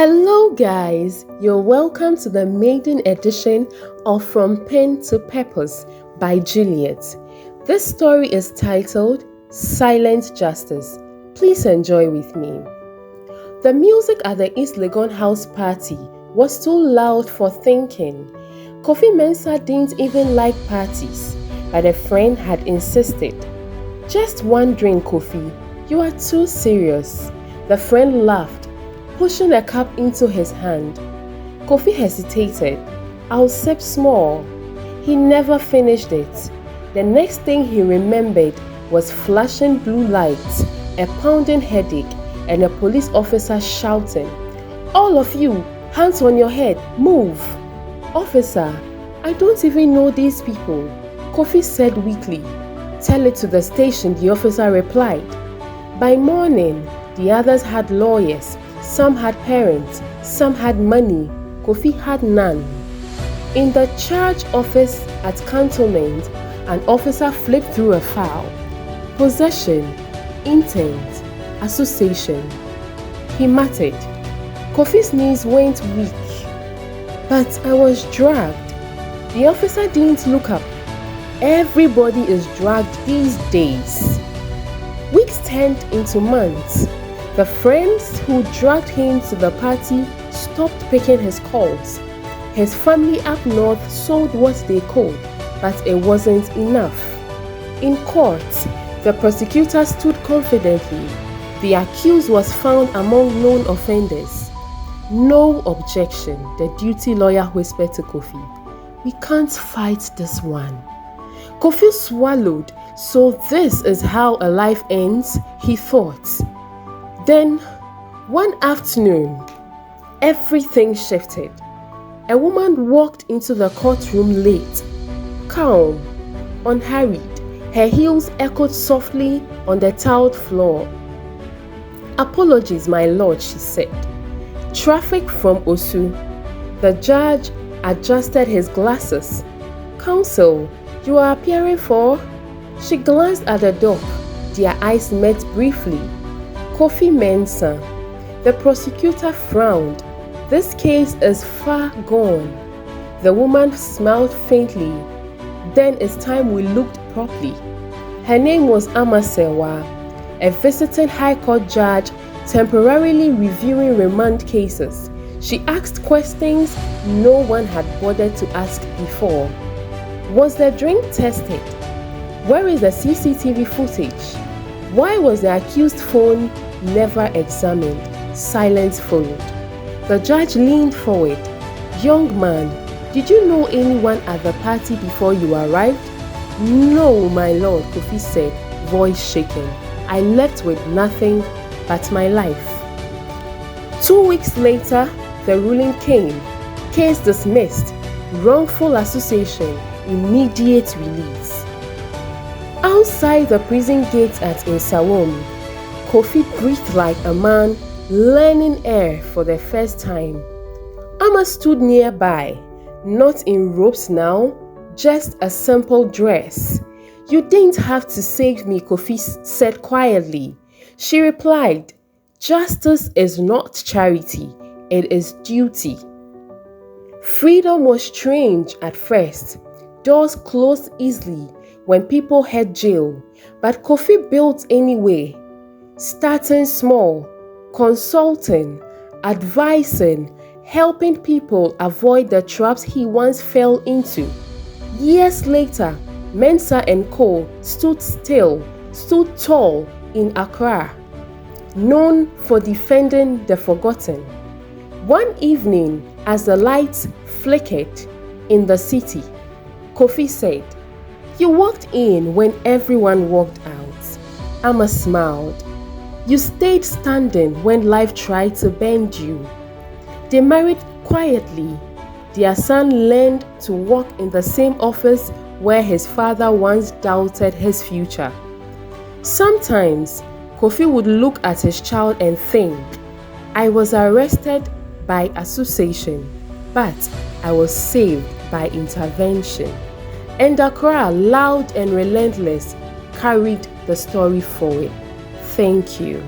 Hello, guys. You're welcome to the maiden edition of From Pen to Purpose by Juliet. This story is titled Silent Justice. Please enjoy with me. The music at the East Legon house party was too loud for thinking. Kofi Mensah didn't even like parties, but a friend had insisted. Just one drink, Kofi. You are too serious. The friend laughed, pushing a cup into his hand. Kofi hesitated. I'll sip small. He never finished it. The next thing he remembered was flashing blue lights, a pounding headache, and a police officer shouting, "All of you, hands on your head, move!" "Officer, I don't even know these people," Kofi said weakly. "Tell it to the station," the officer replied. By morning, the others had lawyers. Some had parents, some had money. Kofi had none. In the charge office at cantonment, an officer flipped through a file. Possession, intent, association. He muttered. Kofi's knees went weak. "But I was dragged." The officer didn't look up. Everybody is dragged these days. Weeks turned into months. The friends who dragged him to the party stopped picking his calls. His family up north sold what they could, but it wasn't enough. In court, the prosecutor stood confidently. The accused was found among known offenders. "No objection," the duty lawyer whispered to Kofi. "We can't fight this one." Kofi swallowed. So this is how a life ends, he thought. Then, one afternoon, everything shifted. A woman walked into the courtroom late, calm, unhurried. Her heels echoed softly on the tiled floor. "Apologies, my lord," she said. "Traffic from Osu." The judge adjusted his glasses. "Counsel, you are appearing for?" She glanced at the dock. Their eyes met briefly. Kofi Mensah. The prosecutor frowned. "This case is far gone." The woman smiled faintly. "Then it's time we looked properly." Her name was Amasewa, a visiting High Court judge temporarily reviewing remand cases. She asked questions no one had bothered to ask before. Was the drink tested? Where is the CCTV footage? Why was the accused's phone never examined? Silence followed. The judge leaned forward. "Young man, did you know anyone at the party before you arrived?" "No, my lord," Kofi said, voice shaking. "I left with nothing but my life." 2 weeks later, the ruling came. Case dismissed. Wrongful association. Immediate release. Outside the prison gates at Nsawam, Kofi breathed like a man learning air for the first time. Amma stood nearby, not in ropes now, just a simple dress. "You didn't have to save me," Kofi said quietly. She replied, "Justice is not charity, it is duty." Freedom was strange at first. Doors closed easily when people had jail, but Kofi built anyway, starting small, consulting, advising, helping people avoid the traps he once fell into. Years later, Mensah and Co. stood tall in Accra, known for defending the forgotten. One evening, as the lights flickered in the city, Kofi said, "You walked in when everyone walked out." Amma smiled. "You stayed standing when life tried to bend you." They married quietly. Their son learned to work in the same office where his father once doubted his future. Sometimes, Kofi would look at his child and think, "I was arrested by association, but I was saved by intervention." And Accra, loud and relentless, carried the story forward. Thank you.